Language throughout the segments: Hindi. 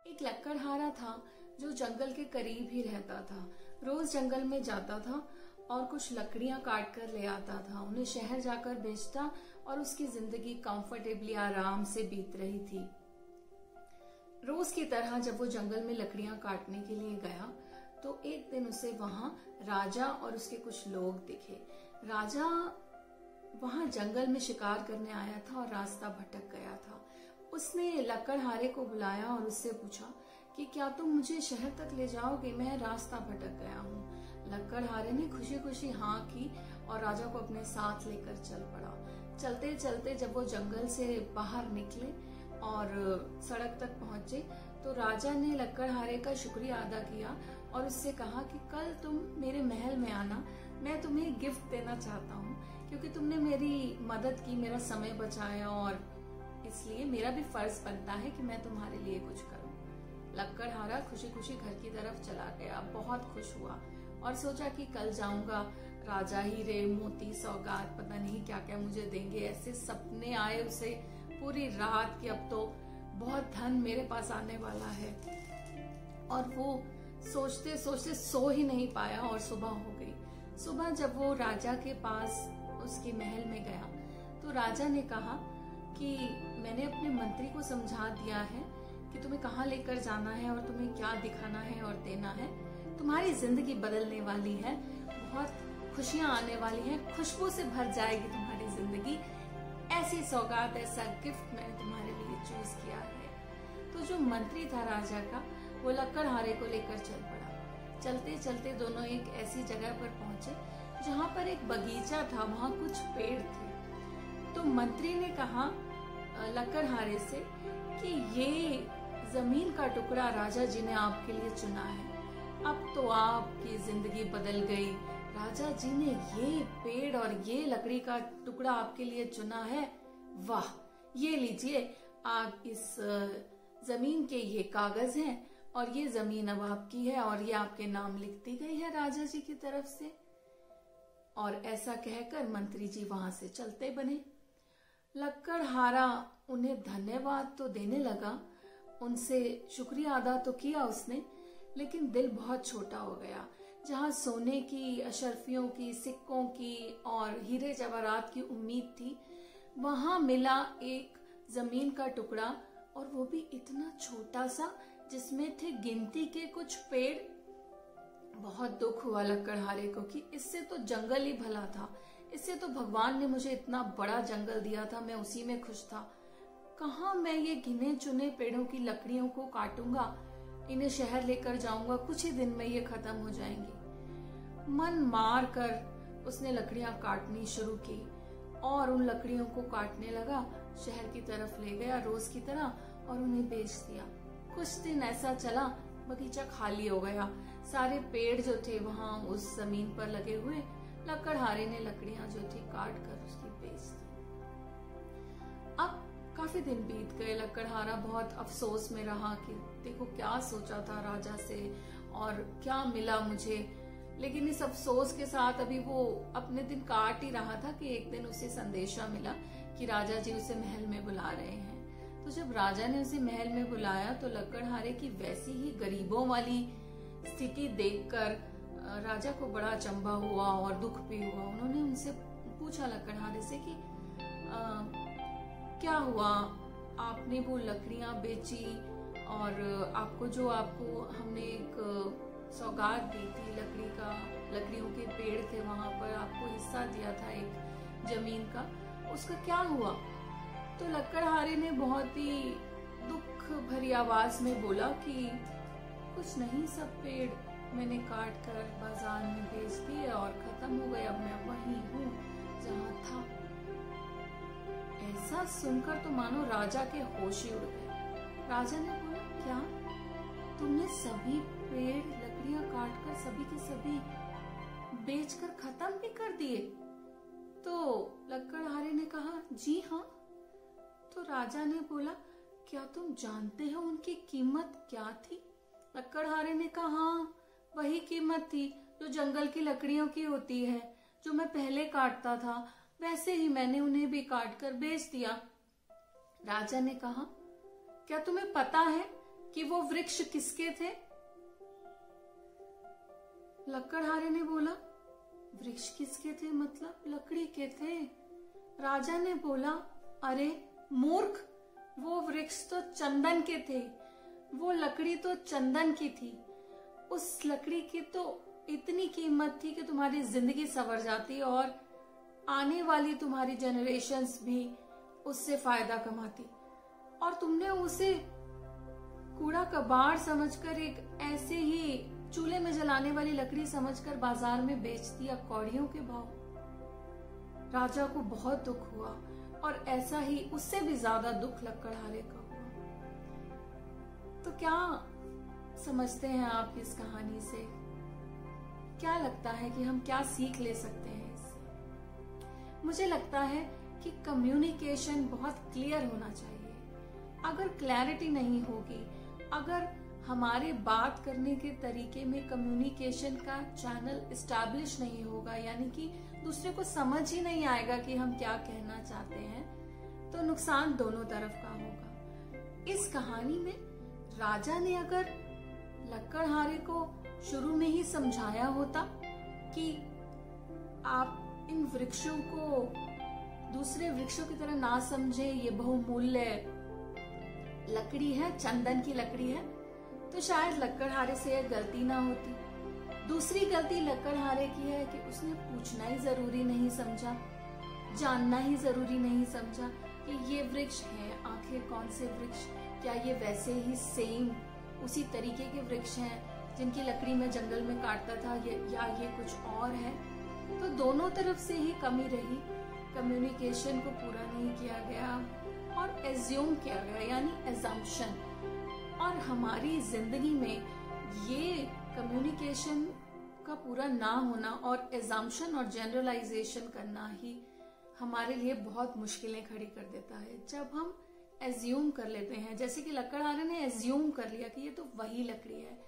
एक लकड़हारा था जो जंगल के करीब ही रहता था। रोज जंगल में जाता था और कुछ लकड़ियां काट कर ले आता था, उन्हें शहर जाकर बेचता और उसकी जिंदगी कंफर्टेबली आराम से बीत रही थी। रोज की तरह जब वो जंगल में लकड़ियां काटने के लिए गया तो एक दिन उसे वहां राजा और उसके कुछ लोग दिखे। राजा वहां जंगल में शिकार करने आया था और रास्ता भटक गया था। उसने लकड़हारे को बुलाया और उससे पूछा कि क्या तुम मुझे शहर तक ले जाओगे, मैं रास्ता भटक गया हूँ। लकड़हारे ने खुशी खुशी हाँ की और राजा को अपने साथ लेकर चल पड़ा। चलते चलते जब वो जंगल से बाहर निकले और सड़क तक पहुंचे तो राजा ने लकड़हारे का शुक्रिया अदा किया और उससे कहा कि कल तुम मेरे महल में आना, मैं तुम्हें गिफ्ट देना चाहता हूँ क्योंकि तुमने मेरी मदद की, मेरा समय बचाया और इसलिए मेरा भी फर्ज बनता है कि मैं तुम्हारे लिए कुछ करूँ। लकड़हारा खुशी खुशी घर की तरफ चला गया, बहुत खुश हुआ और सोचा कि कल जाऊंगा, राजा हीरे मोती सौगात पता नहीं क्या क्या मुझे देंगे। ऐसे सपने आए उसे पूरी रात कि अब तो बहुत धन मेरे पास आने वाला है और वो सोचते सोचते सो ही नहीं पाया और सुबह हो गई। सुबह जब वो राजा के पास उसके महल में गया तो राजा ने कहा कि मैंने अपने मंत्री को समझा दिया है कि तुम्हें कहाँ लेकर जाना है और तुम्हें क्या दिखाना है और देना है। तुम्हारी जिंदगी बदलने वाली है, बहुत खुशियां आने वाली हैं, खुशबू से भर जाएगी तुम्हारी जिंदगी। ऐसी सौगात, ऐसा गिफ्ट मैंने तुम्हारे लिए चूज किया है। तो जो मंत्री था राजा का वो लकड़हारे को लेकर चल पड़ा। चलते चलते दोनों एक ऐसी जगह पर पहुंचे जहां पर एक बगीचा था, वहां कुछ पेड़ थे। तो मंत्री ने कहा लकड़हारे से कि ये जमीन का टुकड़ा राजा जी ने आपके लिए चुना है, अब तो आपकी जिंदगी बदल गई। राजा जी ने ये पेड़ और ये लकड़ी का टुकड़ा आपके लिए चुना है, वाह, ये लीजिए, आप इस जमीन के ये कागज हैं और ये जमीन अब आपकी है और ये आपके नाम लिख दी गई है राजा जी की तरफ से। और ऐसा कहकर मंत्री जी वहां से चलते बने। लकड़हारा उन्हें धन्यवाद तो देने लगा, उनसे शुक्रिया अदा तो किया उसने, लेकिन दिल बहुत छोटा हो गया। जहां सोने की, अशर्फियों की, सिक्कों की और हीरे जवाहरात की उम्मीद थी, वहां मिला एक जमीन का टुकड़ा और वो भी इतना छोटा सा जिसमें थे गिनती के कुछ पेड़। बहुत दुख हुआ लकड़हारे को कि इससे तो जंगल ही भला था, इससे तो भगवान ने मुझे इतना बड़ा जंगल दिया था, मैं उसी में खुश था। कहाँ मैं ये गिने चुने पेड़ों की लकड़ियों को काटूंगा, इन्हें शहर लेकर जाऊंगा, कुछ ही दिन में ये खत्म हो जाएंगी। मन मार कर उसने लकड़ियां काटनी शुरू की और उन लकड़ियों को काटने लगा, शहर की तरफ ले गया रोज की तरह और उन्हें बेच दिया। कुछ दिन ऐसा चला, बगीचा खाली हो गया, सारे पेड़ जो थे वहां उस जमीन पर लगे हुए। लकड़हारे ने लकड़ियां जो थी काट कर उसकी बेच दी। अब काफी दिन बीत गए, लकड़हारा बहुत अफसोस में रहा कि देखो क्या सोचा था राजा से और क्या मिला मुझे। लेकिन इस अफसोस के साथ अभी वो अपने दिन काट ही रहा था कि एक दिन उसे संदेशा मिला कि राजा जी उसे महल में बुला रहे हैं। तो जब राजा ने उसे महल में बुलाया तो लकड़हारे की वैसी ही गरीबों वाली स्थिति देखकर राजा को बड़ा अचंभा हुआ और दुख भी हुआ। उन्होंने उनसे पूछा लकड़हारे से कि क्या हुआ, आपने वो लकड़ियां बेची और आपको हमने एक सौगात दी थी, लकड़ियों के पेड़ थे, वहां पर आपको हिस्सा दिया था एक जमीन का, उसका क्या हुआ। तो लकड़हारे ने बहुत ही दुख भरी आवाज में बोला कि कुछ नहीं, सब पेड़ मैंने काट कर बाजार में बेच दिए और खत्म हो गए, अब मैं वहीं हूँ जहाँ था। ऐसा सुनकर तो मानो राजा के होश ही उड़ गए। राजा ने बोला, क्या तुमने सभी पेड़ लकड़ियां काटकर सभी के सभी बेचकर खत्म भी कर दिए? तो लकड़हारे ने कहा, जी हाँ। तो राजा ने बोला, क्या तुम जानते हो उनकी कीमत क्या थी? लकड़हारे ने कहा, हाँ, वही कीमत थी जो जंगल की लकड़ियों की होती है, जो मैं पहले काटता था वैसे ही मैंने उन्हें भी काट कर बेच दिया। राजा ने कहा, क्या तुम्हें पता है कि वो वृक्ष किसके थे? लकड़हारे ने बोला वृक्ष किसके थे, मतलब लकड़ी के थे। राजा ने बोला अरे मूर्ख, वो वृक्ष तो चंदन के थे, वो लकड़ी तो चंदन की थी, उस लकड़ी की तो इतनी कीमत थी कि तुम्हारी जिंदगी संवर जाती और आने वाली तुम्हारी जनरेशन्स भी उससे फायदा कमाती, और तुमने उसे कूड़ा कबाड़ समझकर, एक ऐसे ही चूल्हे में जलाने वाली लकड़ी समझकर बाजार में बेच दिया कौड़ियों के भाव। राजा को बहुत दुख हुआ और ऐसा ही उससे भी ज्यादा दुख लकड़हारे का हुआ। तो क्या समझते हैं आप इस कहानी से? क्या लगता है कि हम क्या सीख ले सकते हैं इससे? मुझे लगता है कि कम्युनिकेशन बहुत क्लियर होना चाहिए। अगर क्लैरिटी नहीं होगी, अगर हमारे बात करने के तरीके में कम्युनिकेशन का चैनल एस्टैब्लिश नहीं होगा, यानी कि दूसरे को समझ ही नहीं आएगा कि हम क्या कहना चाहते हैं, तो नुकसान दोनों तरफ का होगा। इस कहानी में राजा ने अगर लकड़हारे को शुरू में ही समझाया होता कि आप इन वृक्षों को दूसरे वृक्षों की तरह ना समझे, ये बहुमूल्य लकड़ी है, चंदन की लकड़ी है, तो शायद लकड़हारे से यह गलती ना होती। दूसरी गलती लकड़हारे की है कि उसने पूछना ही जरूरी नहीं समझा, जानना ही जरूरी नहीं समझा कि ये वृक्ष है, आखिर कौन से वृक्ष, क्या ये वैसे ही सेम उसी तरीके के वृक्ष हैं जिनकी लकड़ी में जंगल में काटता था, या ये कुछ और है। तो दोनों तरफ से ही कमी रही, कम्युनिकेशन को पूरा नहीं किया गया और एज्यूम किया गया, यानी एजम्पशन। और हमारी जिंदगी में ये कम्युनिकेशन का पूरा ना होना और एजम्पशन और जनरलाइजेशन करना ही हमारे लिए बहुत मुश्किलें खड़ी कर देता है। जब हम एज्यूम कर लेते हैं, जैसे कि लकड़हारे ने एज्यूम कर लिया कि ये तो वही लकड़ी है,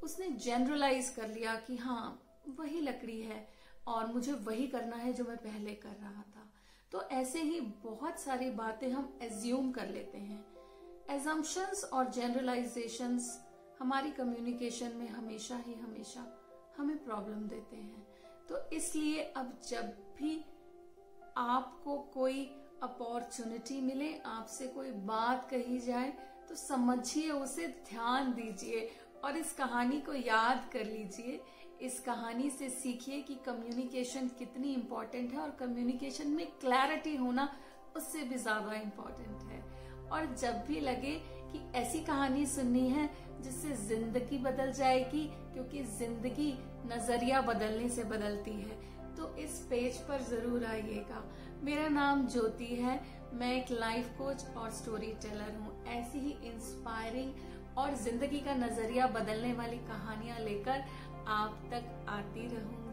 उसने जनरलाइज कर लिया कि हाँ वही लकड़ी है और मुझे वही करना है जो मैं पहले कर रहा था। तो ऐसे ही बहुत सारी बातें हम एज्यूम कर लेते हैं। एजम्पशंस और जनरलाइजेशंस हमारी कम्युनिकेशन में हमेशा हमें प्रॉब्लम देते हैं। तो इसलिए अब जब भी आपको कोई अपॉर्चुनिटी मिले, आपसे कोई बात कही जाए, तो समझिए, उसे ध्यान दीजिए और इस कहानी को याद कर लीजिए। इस कहानी से सीखिए कि कम्युनिकेशन कितनी इम्पोर्टेंट है और कम्युनिकेशन में क्लैरिटी होना उससे भी ज्यादा इम्पोर्टेंट है। और जब भी लगे कि ऐसी कहानी सुननी है जिससे जिंदगी बदल जाएगी, क्योंकि जिंदगी नजरिया बदलने से बदलती है, तो इस पेज पर जरूर आइएगा। मेरा नाम ज्योति है, मैं एक लाइफ कोच और स्टोरी टेलर हूँ। ऐसी ही इंस्पायरिंग और जिंदगी का नजरिया बदलने वाली कहानियां लेकर आप तक आती रहूंगी।